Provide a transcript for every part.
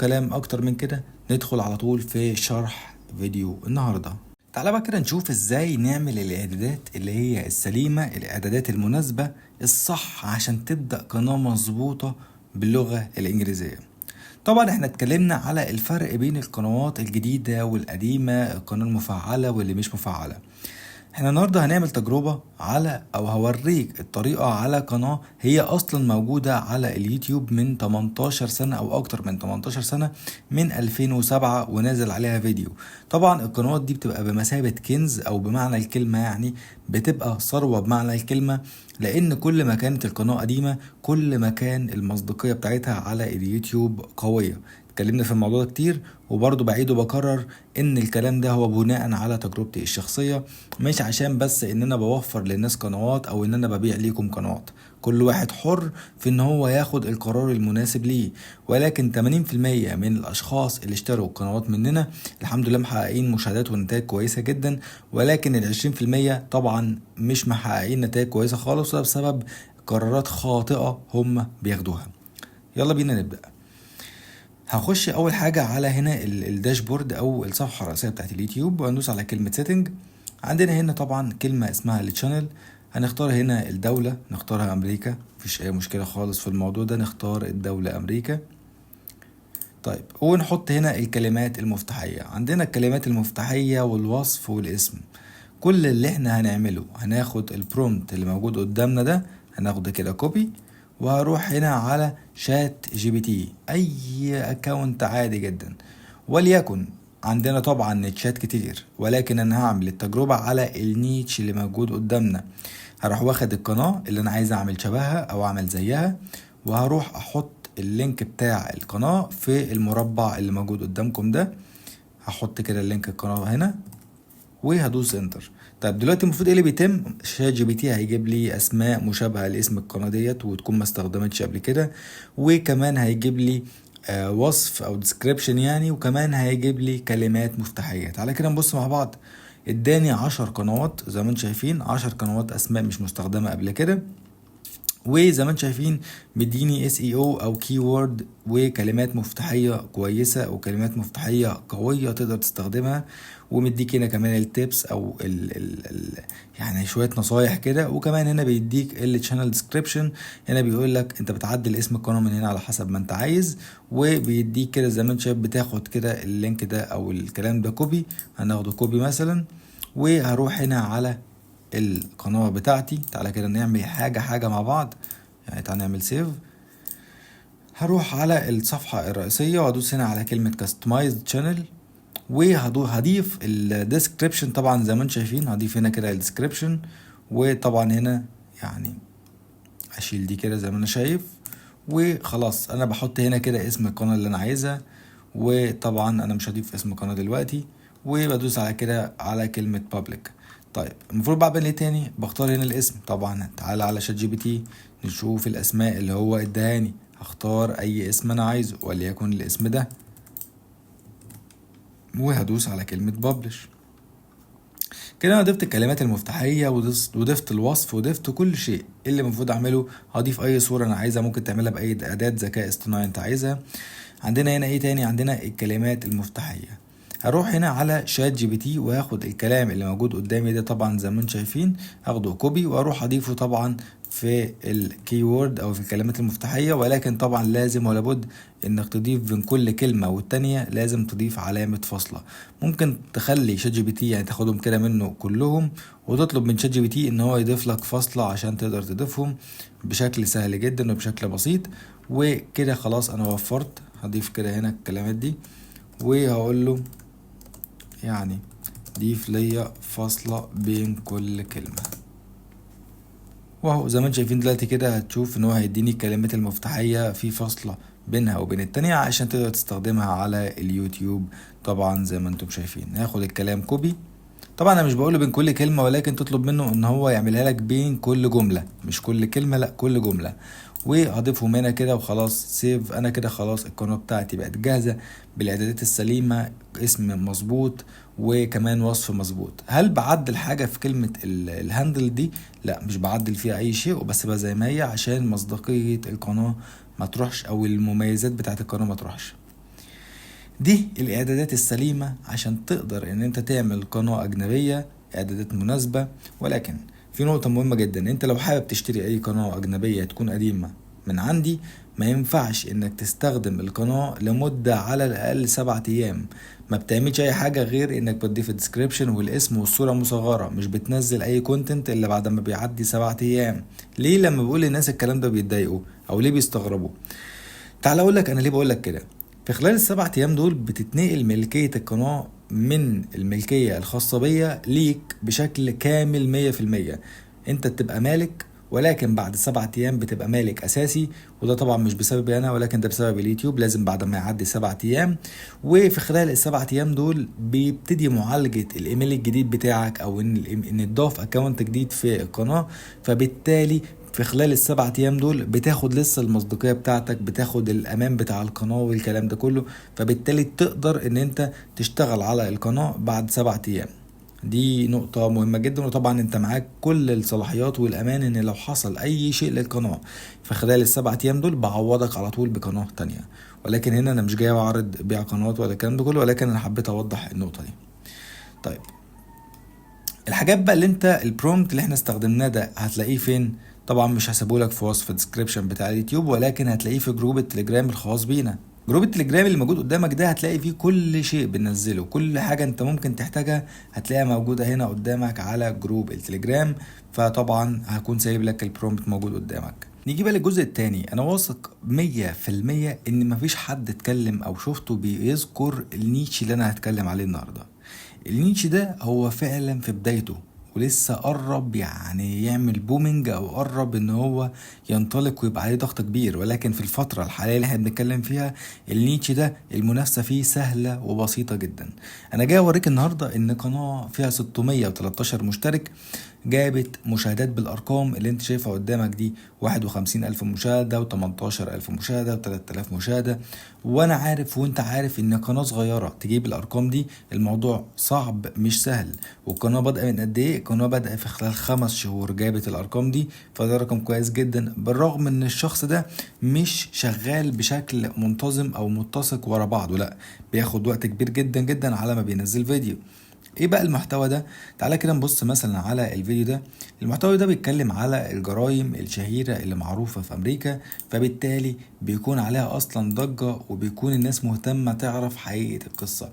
كلام اكتر من كده ندخل على طول في شرح فيديو النهارده. تعالى بقى كده نشوف ازاي نعمل الاعدادات اللي هي السليمة، الاعدادات المناسبة الصح عشان تبدأ قناة مظبوطة باللغة الانجليزية. طبعا احنا اتكلمنا على الفرق بين القنوات الجديدة والقديمة، القناة المفعلة واللي مش مفعلة. احنا النهارده هنعمل تجربة على او هوريك الطريقة على قناة هي اصلا موجودة على اليوتيوب من 18 سنة او اكتر من 18 سنة، من 2007 ونازل عليها فيديو. طبعا القنوات دي بتبقى بمثابة كنز او بمعنى الكلمة، يعني بتبقى ثروة بمعنى الكلمة، لان كل ما كانت القناة قديمة كل ما كان المصداقية بتاعتها على اليوتيوب قوية. اتكلمنا في الموضوع ده كتير، وبرضه بعيد وبكرر ان الكلام ده هو بناء على تجربتي الشخصية، مش عشان بس ان انا بوفر للناس قنوات او ان انا ببيع ليكم قنوات. كل واحد حر في ان هو ياخد القرار المناسب ليه، ولكن 80% من الاشخاص اللي اشتروا قنوات مننا الحمد لله محققين مشاهدات ونتائج كويسة جدا، ولكن ال20% طبعا مش محققين نتائج كويسة خالص، وده بسبب قرارات خاطئة هم بياخدوها. يلا بينا نبدأ. هخش اول حاجة على هنا الداشبورد او الصفحة الرئيسية بتاعت اليوتيوب، وهندوس على كلمة سيتنج. عندنا هنا طبعا كلمة اسمها التشانل، هنختار هنا الدولة، نختارها امريكا، مفيش اي مشكلة خالص في الموضوع ده، نختار الدولة امريكا. طيب ونحط هنا الكلمات المفتاحية، عندنا الكلمات المفتاحية والوصف والاسم. كل اللي احنا هنعمله هناخد البرومت اللي موجود قدامنا ده، هناخد كده كوبي، وهروح هنا على شات جي بي تي، اي اكونت عادي جدا، وليكن عندنا طبعا نيتشات كتير، ولكن انا هعمل التجربة على النيتش اللي موجود قدامنا. هروح واخد القناة اللي انا عايز اعمل شبهها او اعمل زيها، وهروح احط اللينك بتاع القناة في المربع اللي موجود قدامكم ده. هحط كده اللينك القناة هنا وهدوس انتر. طيب دلوقتي المفروض ايه اللي بيتم؟ شات جي بي تي هيجيب لي اسماء مشابهه لاسم القناه ديت وتكون ما استخدمتش قبل كده، وكمان هيجيب لي وصف او ديسكريبشن يعني، وكمان هيجيب لي كلمات مفتاحيه. تعالى كده نبص مع بعض. اداني 10 قنوات زي ما انتم شايفين، 10 قنوات اسماء مش مستخدمه قبل كده، وزي ما انتم شايفين مديني اس اي او كي وورد وكلمات مفتاحيه كويسه وكلمات مفتاحيه قويه تقدر تستخدمها، ومديك هنا كمان التيبس او ال يعني شويه نصايح كده، وكمان هنا بيديك الشانل ديسكريبشن. هنا بيقول لك انت بتعدل اسم القناه من هنا على حسب ما انت عايز، وبيديك كده زي ما انت شايف بتاخد كده اللينك ده او الكلام ده كوبي، هناخده كوبي مثلا، وهروح هنا على القناة بتاعتي. تعالى كده نعمل حاجة مع بعض، يعني تعالى نعمل سيف. هروح على الصفحة الرئيسية وهدوس هنا على كلمة كاستمايزد شانل، وهضيف الديسكريبشن. طبعا زي ما انتم شايفين هضيف هنا كده الديسكريبشن، وطبعا هنا يعني اشيل دي كده زي ما انا شايف، وخلاص انا بحط هنا كده اسم القناة اللي انا عايزها، وطبعا انا مش هضيف اسم القناة دلوقتي، وبدوس على كده على كلمة public. طيب المفروض بعمل ايه تاني؟ بختار هنا الاسم. طبعا تعالى على شات جي بي تي نشوف الاسماء اللي هو ادهاني، هختار اي اسم انا عايزه وليكن الاسم ده، وهدوس على كلمة ببلش. كده انا ضفت الكلمات المفتاحيه وضفت الوصف وضفت كل شيء. اللي المفروض اعمله هضيف اي صوره انا عايزها، ممكن تعملها باي اداه ذكاء اصطناعي انت عايزها. عندنا هنا ايه تاني؟ عندنا الكلمات المفتاحيه. هروح هنا على شات جي بي تي وهاخد الكلام اللي موجود قدامي ده، طبعا زي ما انتم شايفين هاخده كوبي واروح اضيفه طبعا في الكيورد او في الكلمات المفتاحيه، ولكن طبعا لازم ولا بد انك تضيف بين كل كلمه والتانيه لازم تضيف علامه فاصله. ممكن تخلي شات جي بي تي يعني تاخدهم كده منه كلهم، وتطلب من شات جي بي تي ان هو يضيف لك فاصله عشان تقدر تضيفهم بشكل سهل جدا وبشكل بسيط. وكده خلاص انا وفرت. هضيف كده هنا الكلمات دي وهقول له يعني ضيف ليا فاصلة بين كل كلمة، واهو زي ما انتم شايفين دلوقتي كده هتشوف ان هو هيديني الكلمات المفتاحية في فاصلة بينها وبين التانية عشان تقدر تستخدمها على اليوتيوب. طبعا زي ما انتم شايفين هاخد الكلام كوبي. طبعا انا مش بقوله بين كل كلمة، ولكن تطلب منه ان هو يعملها لك بين كل جملة، مش كل كلمة لا كل جملة، وهضيفهم هنا كده وخلاص سيف. انا كده خلاص القناة بتاعتي بقت جاهزة بالاعدادات السليمة، اسم مظبوط وكمان وصف مظبوط. هل بعدل حاجة في كلمة الهاندل دي؟ لا مش بعدل فيها اي شيء، وبس بقى زي ما هي عشان مصداقية القناة ما تروحش او المميزات بتاعت القناة ما تروحش. دي الاعدادات السليمة عشان تقدر ان انت تعمل قناة اجنبية، اعدادات مناسبة. ولكن في نقطة مهمة جدا، انت لو حابب تشتري اي قناة اجنبية تكون قديمة من عندي، ما ينفعش انك تستخدم القناة لمدة على الاقل 7 ايام. ما بتعملش اي حاجة غير انك بتضيف الديسكريبشن والاسم والصورة مصغرة، مش بتنزل اي كونتنت الا بعد ما بيعدي 7 ايام. ليه لما بقول للناس الكلام ده بيتضايقوا او ليه بيستغربوا؟ تعال اقول لك انا ليه بقول لك كده. في خلال ال7 ايام دول بتتنقل ملكية القناة من الملكية الخاصة بيا ليك بشكل كامل 100%. انت بتبقى مالك، ولكن بعد 7 ايام بتبقى مالك اساسي. وده طبعا مش بسببي انا، ولكن ده بسبب اليوتيوب. لازم بعد ما يعدي 7 ايام، وفي خلال ال7 ايام دول بيبتدي معالجة الايميل الجديد بتاعك، او ان تضاف اكونت جديد في القناة. فبالتالي في خلال ال7 ايام دول بتاخد لسه المصداقية بتاعتك، بتاخد الامان بتاع القناة والكلام ده كله. فبالتالي تقدر ان انت تشتغل على القناة بعد 7 ايام. دي نقطة مهمة جدا. وطبعا انت معاك كل الصلاحيات والامان ان لو حصل اي شيء للقناة في خلال ال7 ايام دول بعوضك على طول بقناة تانية. ولكن هنا انا مش جاي اعرض بيع قنوات ولا الكلام ده كله، ولكن انا حبيت اوضح النقطة دي. طيب، الحاجات بقى اللي انت البرومت اللي احنا استخدمناه ده هتلاقيه فين؟ طبعا مش هسيبهولك في وصف الديسكريبشن بتاع اليوتيوب، ولكن هتلاقيه في جروب التليجرام الخاص بينا. جروب التليجرام اللي موجود قدامك ده هتلاقي فيه كل شيء بننزله، كل حاجة انت ممكن تحتاجها هتلاقيها موجودة هنا قدامك على جروب التليجرام. فطبعا هكون سايب لك البرومت موجود قدامك. نيجي بقى للجزء التاني. انا واثق 100% ان مفيش حد اتكلم او شفته بيذكر النيتش اللي انا هتكلم عليه النهارده. النيتش ده هو فعلا في بدايته، ولسه قرب يعني يعمل بومينج، او قرب ان هو ينطلق ويبقى عليه ضغط كبير. ولكن في الفترة الحالية اللي احنا بنتكلم فيها النيتش ده المنافسة فيه سهلة وبسيطة جدا. انا جاي اوريك النهاردة ان قناة فيها 613 مشترك جابت مشاهدات بالارقام اللي انت شايفها قدامك دي، 51,000 مشاهدة و18,000 مشاهدة و3000 مشاهدة. وانا عارف وانت عارف ان قناة صغيرة تجيب الارقام دي الموضوع صعب مش سهل. والقناة بدأ من قد ايه؟ القناة بدأ في خلال 5 شهور جابت الارقام دي. فده رقم كويس جدا، بالرغم ان الشخص ده مش شغال بشكل منتظم او متسق ورا بعضه، لا، بياخد وقت كبير جدا جدا على ما بينزل فيديو. ايه بقى المحتوى ده؟ تعالى كده نبص مثلا على الفيديو ده. المحتوى ده بيتكلم على الجرائم الشهيرة اللي معروفة في امريكا، فبالتالي بيكون عليها اصلا ضجة، وبيكون الناس مهتمة تعرف حقيقة القصة.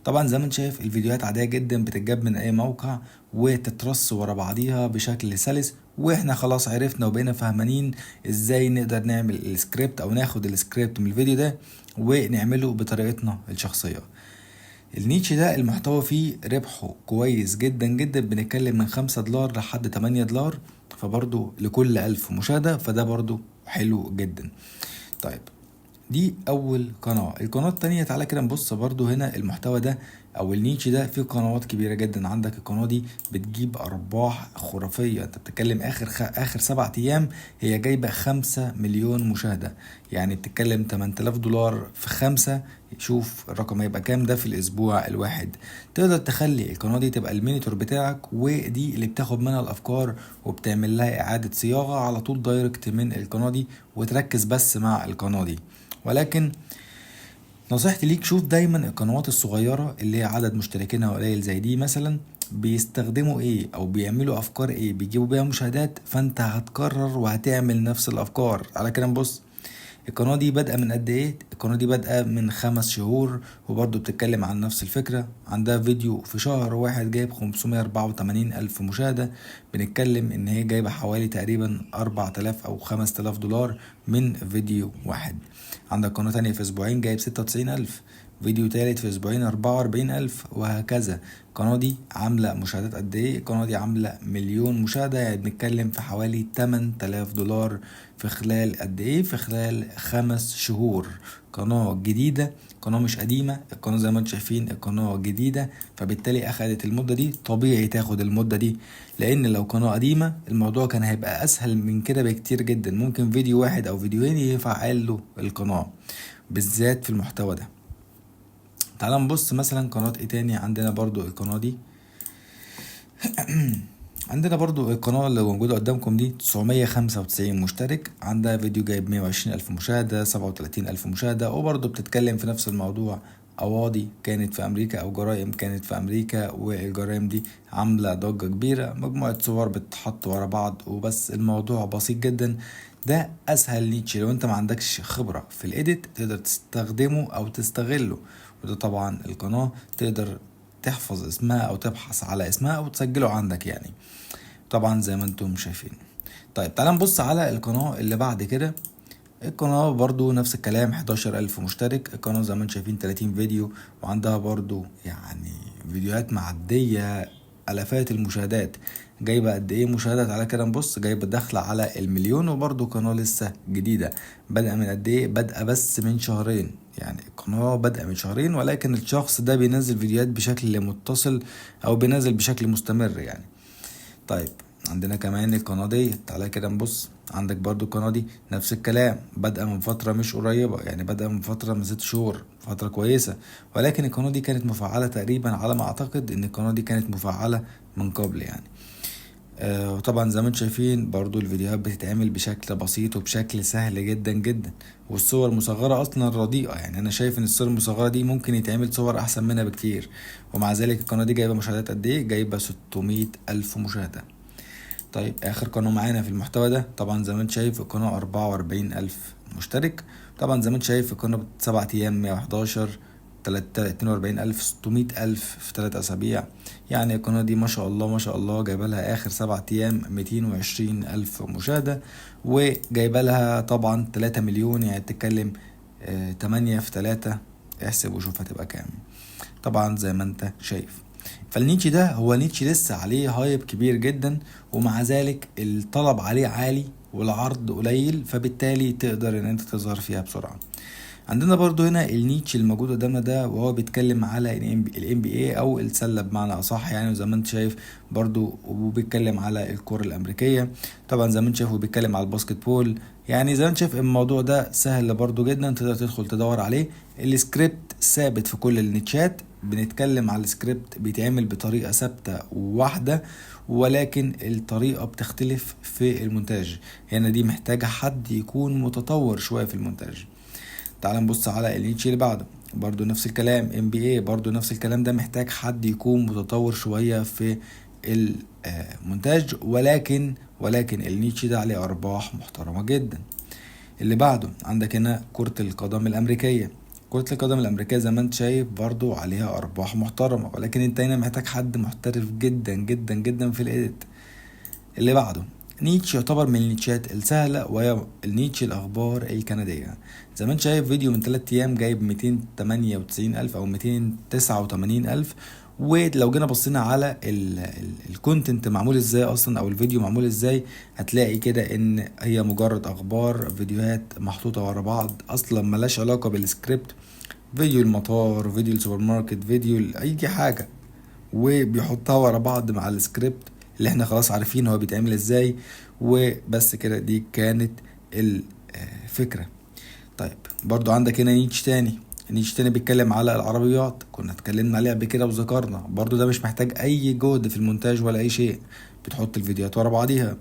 طبعا زي ما انت شايف الفيديوهات عادية جدا، بتتجاب من اي موقع وتترص ورا بعضيها بشكل سلس. واحنا خلاص عرفنا وبقينا فاهمانين ازاي نقدر نعمل السكريبت، او ناخد السكريبت من الفيديو ده ونعمله بطريقتنا الشخصية. النيتش ده المحتوى فيه ربحه كويس جدا جدا، بنتكلم من $5 لحد $8. فبرضو لكل 1000 مشاهدة، فده برضو حلو جدا. طيب، دي اول قناة. القناة التانية تعالى كده نبص برضو هنا. المحتوى ده او النيتش ده فيه قنوات كبيرة جدا. عندك القناة دي بتجيب ارباح خرافية. انت بتتكلم اخر 7 ايام هي جايبة 5 مليون مشاهدة. يعني بتتكلم $8,000 في 5. شوف الرقم هيبقى كام ده في الاسبوع الواحد. تقدر تخلي القناة دي تبقى المينيتور بتاعك، ودي اللي بتاخد منها الافكار وبتعمل لها اعادة صياغة على طول دايركت من القناة دي، وتركز بس مع القناة دي. ولكن نصيحتي ليك، شوف دايما القنوات الصغيرة اللي هي عدد مشتركينها قليل زي دي مثلا بيستخدموا ايه او بيعملوا افكار ايه بيجيبوا بيها مشاهدات، فانت هتكرر وهتعمل نفس الافكار. على كده نبص. القناة دي بادئة من قد ايه؟ القناة دي بادئة من 5 شهور، وبرضو بتتكلم عن نفس الفكرة. عندها فيديو في شهر واحد جايب 584 ألف مشاهدة. بنتكلم ان هي جايبة حوالي تقريبا 4000 او $5,000 من فيديو واحد. عندك قناة تانية في اسبوعين جايب 96 ألف، فيديو تالت في اسبوعين 44 ألف، وهكذا. القناة دي عاملة مشاهدات قد ايه؟ القناة دي عاملة 1,000,000 مشاهدة. يعني بنتكلم في حوالي $8,000 في خلال قد ايه؟ في خلال 5 شهور. قناة جديدة، قناة مش قديمة. القناة زي ما انتم شايفين القناة جديدة، فبالتالي اخدت المدة دي. طبيعي تاخد المدة دي، لان لو قناة قديمة الموضوع كان هيبقى اسهل من كده بكتير جدا. ممكن فيديو واحد او فيديوهين يفعل له القناة، بالذات في المحتوى ده. تعال نبص مثلا قناة ايه تاني. عندنا برضو القناة دي عندنا برضو القناة اللي موجودة قدامكم دي 995 مشترك. عندها فيديو جايب 120 ألف مشاهدة، 37 ألف مشاهدة، وبرضو بتتكلم في نفس الموضوع. قواضي كانت في امريكا او جرائم كانت في امريكا، والجرائم دي عاملة ضجة كبيرة، مجموعة صور بتتحط ورا بعض وبس، الموضوع بسيط جدا. ده اسهل نيتش لو انت ما عندكش خبرة في الايديت تقدر تستخدمه او تستغله. وده طبعا القناة تقدر تحفظ اسمها او تبحث على اسمها او تسجله عندك يعني، طبعا زي ما انتم شايفين. طيب تعال نبص على القناة اللي بعد كده. القناة برضو نفس الكلام، 11,000 مشترك. القناة زي ما انتم شايفين 30 فيديو، وعندها برضو يعني فيديوهات معدية آلافات المشاهدات. جايبة قد ايه مشاهدات؟ على كده نبص، جايبة داخلة على 1,000,000. وبرضو قناة لسه جديدة، بادئة من قد ايه؟ بادئة بس من شهرين، يعني القناة بادئة من شهرين، ولكن الشخص ده بينزل فيديوهات بشكل متصل او بينزل بشكل مستمر يعني. طيب عندنا كمان القناة دي، تعالى كده نبص. عندك برضو القناة دي نفس الكلام، بادئة من فترة مش قريبة، يعني بادئة من فترة من 6 شهور، فترة كويسة. ولكن القناة دي كانت مفعلة تقريبا، على ما اعتقد ان القناة دي كانت مفعلة من قبل يعني. وطبعا زي ما انتم شايفين برضو الفيديوهات بتتعمل بشكل بسيط وبشكل سهل جدا جدا، والصور مصغرة اصلا رديئة، يعني انا شايف ان الصور المصغرة دي ممكن يتعمل صور احسن منها بكتير. ومع ذلك القناة دي جايبة مشاهدات قد ايه؟ جايبة 600,000 مشاهدة. طيب اخر قناة معانا في المحتوى ده، طبعا زي ما انت شايف القناة 44,000 مشترك. طبعا زي ما انت شايف القناة 7 ايام 111، 42,000، 600,000 في 3 اسابيع. يعني القناة دي ما شاء الله ما شاء الله جايبه لها اخر 7 ايام 220,000 مشاهدة، وجايبه لها طبعا 3 مليون، يعني تتكلم 8 في 3، احسب وشوف هتبقى كام. طبعا زي ما انت شايف، فالنيتش ده هو نيتش لسه عليه هايب كبير جدا، ومع ذلك الطلب عليه عالي والعرض قليل، فبالتالي تقدر ان انت تظهر فيها بسرعة. عندنا برضو هنا النيتش الموجود قدامنا ده، وهو بيتكلم على الام بي اي او السله بمعنى اصح يعني. وزي ما انت شايف برضو وبيتكلم على الكره الامريكيه، طبعا زي ما انت شايف وبيتكلم على الباسكت بول. يعني زي ما انت شايف الموضوع ده سهل برضو جدا، تقدر تدخل تدور عليه. السكريبت ثابت في كل النيتشات، بنتكلم على السكريبت بيتعمل بطريقه ثابته وواحده، ولكن الطريقه بتختلف في المونتاج. هنا دي محتاجه حد يكون متطور شويه في المونتاج. تعال نبص على النيتش اللي بعده، برضو نفس الكلام. ام بي اي برضو نفس الكلام، ده محتاج حد يكون متطور شوية في المونتاج، ولكن النيتش ده عليه ارباح محترمة جدا. اللي بعده عندك هنا كرة القدم الامريكية. كرة القدم الامريكية زي ما انت شايف برضو عليها ارباح محترمة، ولكن انت هنا محتاج حد محترف جدا جدا جدا في الايديت. اللي بعده نيتش يعتبر من النيتشات السهلة، وهي النيتش الأخبار الكندية. زي ما انت شايف فيديو من 3 أيام جايب 298,000 أو 289,000. ولو جينا بصينا على الكونتنت معمول ازاي اصلا، او الفيديو معمول ازاي، هتلاقي كده ان هي مجرد اخبار، فيديوهات محطوطة ورا بعض اصلا ملاش علاقة بالسكريبت. فيديو المطار، فيديو السوبر ماركت، فيديو اي حاجة، وبيحطها ورا بعض مع السكريبت اللي احنا خلاص عارفين هو بيتعمل ازاي. وبس كده، دي كانت الفكرة. طيب برضو عندك هنا نيتش تاني بيتكلم على العربيات، كنا اتكلمنا عليه قبل كده وذكرنا برضو ده مش محتاج اي جهد في المونتاج ولا اي شيء، بتحط الفيديوهات ورا بعضيها.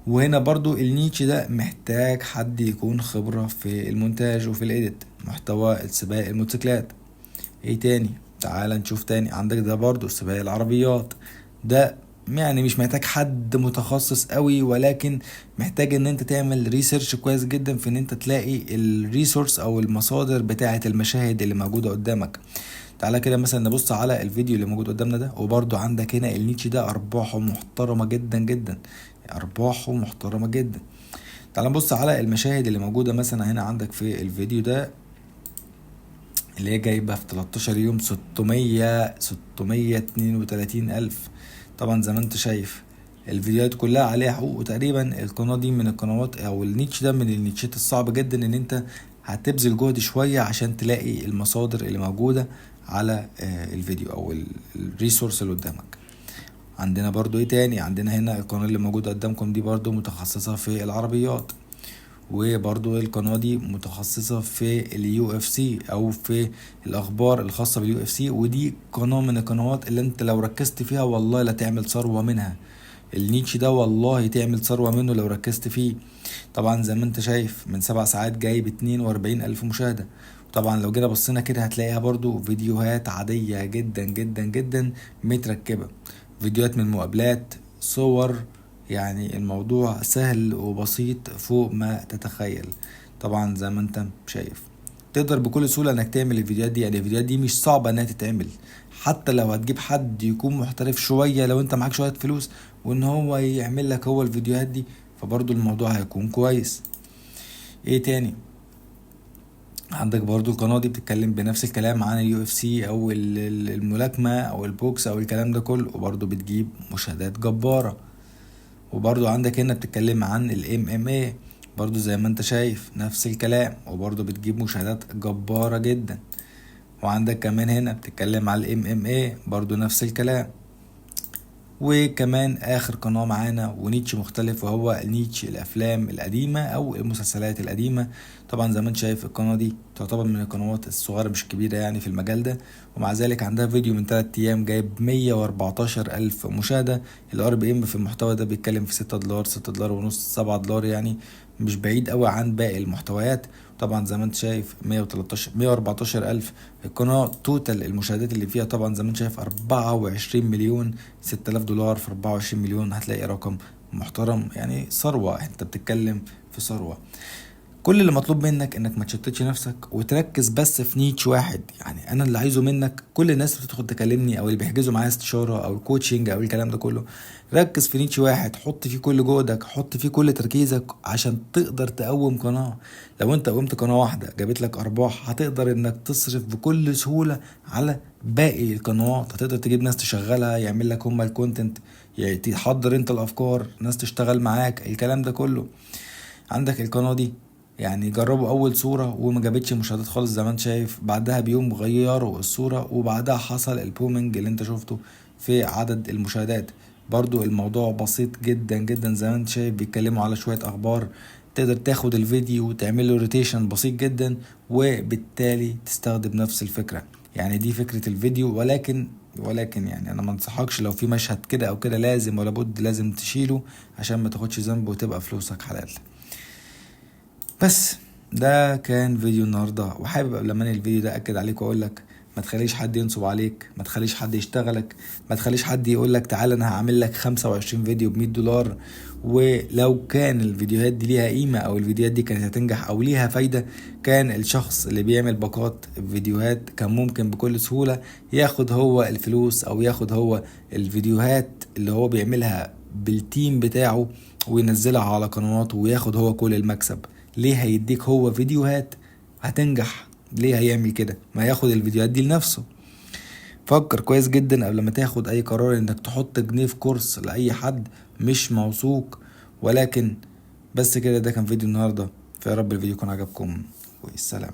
وهنا برضو النيتش ده محتاج حد يكون خبرة في المونتاج وفي الايديت. محتوى السباق الموتوسيكلات. ايه تاني؟ تعال نشوف تاني. عندك ده برضو سباق العربيات، ده يعني مش محتاج حد متخصص قوي، ولكن محتاج ان انت تعمل ريسيرش كويس جدا في ان انت تلاقي الريسورس او المصادر بتاعة المشاهد اللي موجودة قدامك. تعالى كده مثلا نبص على الفيديو اللي موجود قدامنا ده، وبرضو عندك هنا النيتش ده ارباحه محترمة جدا جدا، ارباحه محترمة جدا. تعال نبص على المشاهد اللي موجودة مثلا هنا عندك في الفيديو ده، اللي هي جايبة في 13 يوم 632 ألف. طبعا زي ما انت شايف الفيديوهات كلها عليها حقوق، وتقريبا القناة دي من القنوات او النيتش ده من النيتشات الصعب جدا، ان انت هتبذل جهد شوية عشان تلاقي المصادر اللي موجودة على الفيديو او الريسورس اللي قدامك. عندنا برضو ايه تاني؟ عندنا هنا القناة اللي موجودة قدامكم دي برضو متخصصة في العربيات، وبرضو القناة دي متخصصة في اليو اف سي او في الاخبار الخاصة باليو اف سي. ودي قناة من القنوات اللي انت لو ركزت فيها والله لا تعمل ثروة منها. النيتش ده والله تعمل ثروة منه لو ركزت فيه. طبعا زي ما انت شايف من 7 ساعات جايب 42,000 مشاهدة. طبعا لو جينا بصينا كده هتلاقيها برضو فيديوهات عادية جدا جدا جدا متركبة، فيديوهات من مقابلات، صور. يعني الموضوع سهل وبسيط فوق ما تتخيل. طبعا زي ما انت شايف تقدر بكل سهولة انك تعمل الفيديوهات دي. يعني الفيديوهات دي مش صعبة انها تتعمل، حتى لو هتجيب حد يكون محترف شوية، لو انت معاك شوية فلوس، وان هو يعمل لك هو الفيديوهات دي، فبرضو الموضوع هيكون كويس. ايه تاني؟ عندك برضو القناة دي بتتكلم بنفس الكلام عن اليو اف سي او الملاكمة او البوكس او الكلام ده كله، وبرضو بتجيب مشاهدات جبارة. وبرضو عندك هنا بتتكلم عن الام ام اي، برضو زي ما انت شايف نفس الكلام، وبرضو بتجيب مشاهدات جبارة جدا. وعندك كمان هنا بتتكلم على الام ام اي، برضو نفس الكلام. وكمان اخر قناة معانا ونيتش مختلف، وهو نيتش الافلام القديمة او المسلسلات القديمة. طبعا زي ما انت شايف القناة دي تعتبر من القنوات الصغيرة مش كبيرة يعني في المجال ده، ومع ذلك عندها فيديو من 3 ايام جايب 114 الف مشاهدة. الار بي ام في المحتوى ده بيتكلم في 6 دولار، 6 دولار ونص، 7 دولار، يعني مش بعيد قوي عن باقي المحتويات. طبعا زي ما انت شايف 113 114 الف. القناة توتال المشاهدات اللي فيها طبعا زي ما انت شايف 24 مليون. 6000 دولار في 24 مليون، هتلاقي رقم محترم، يعني ثروة، انت بتتكلم في ثروة. كل اللي مطلوب منك انك ما تشتتش نفسك وتركز بس في نيتش واحد. يعني انا اللي عايزه منك، كل الناس اللي بتدخل تكلمني او اللي بيحجزوا معايا استشارة او الكوتشنج او الكلام ده كله، ركز في نيتش واحد، حط فيه كل جهدك، حط فيه كل تركيزك عشان تقدر تقوم قناة. لو انت قومت قناة واحدة جابت لك ارباح، هتقدر انك تصرف بكل سهولة على باقي القنوات. هتقدر تجيب ناس تشغلها يعمل لك هما الكونتنت، يعني تحضر انت الافكار، ناس تشتغل معاك الكلام ده كله. عندك القناة دي يعني جربوا اول صورة وما جابتش مشاهدات خالص زي ما انت شايف، بعدها بيوم غيروا الصورة وبعدها حصل البومنج اللي انت شفته في عدد المشاهدات. برضو الموضوع بسيط جدا جدا زي ما انت شايف، بيتكلموا على شوية اخبار، تقدر تاخد الفيديو وتعمل له روتيشن بسيط جدا، وبالتالي تستخدم نفس الفكرة. يعني دي فكرة الفيديو، ولكن يعني انا ما انصحكش لو في مشهد كده او كده لازم ولا بد لازم تشيله عشان ما تاخدش ذنب وتبقى فلوسك حلال. بس ده كان فيديو النهارده، وحابب قبل ما انهي الفيديو ده اكد عليك واقول لك ما تخليش حد ينصب عليك، ما تخليش حد يشتغلك، ما تخليش حد يقول لك تعالى انا هعمل لك 25 فيديو ب 100 دولار. ولو كان الفيديوهات دي ليها قيمة او الفيديوهات دي كانت هتنجح او ليها فايدة، كان الشخص اللي بيعمل باقات فيديوهات كان ممكن بكل سهولة ياخد هو الفلوس، او ياخد هو الفيديوهات اللي هو بيعملها بالتيم بتاعه وينزلها على قنواته وياخد هو كل المكسب. ليه هيديك هو فيديوهات هتنجح؟ ليه هيعمل كده؟ ما ياخد الفيديوهات دي لنفسه. فكر كويس جدا قبل ما تاخد اي قرار انك تحط جنيه في كورس لاي حد مش موثوق. ولكن بس كده، ده كان فيديو النهارده، فيا رب الفيديو يكون عجبكم، والسلام.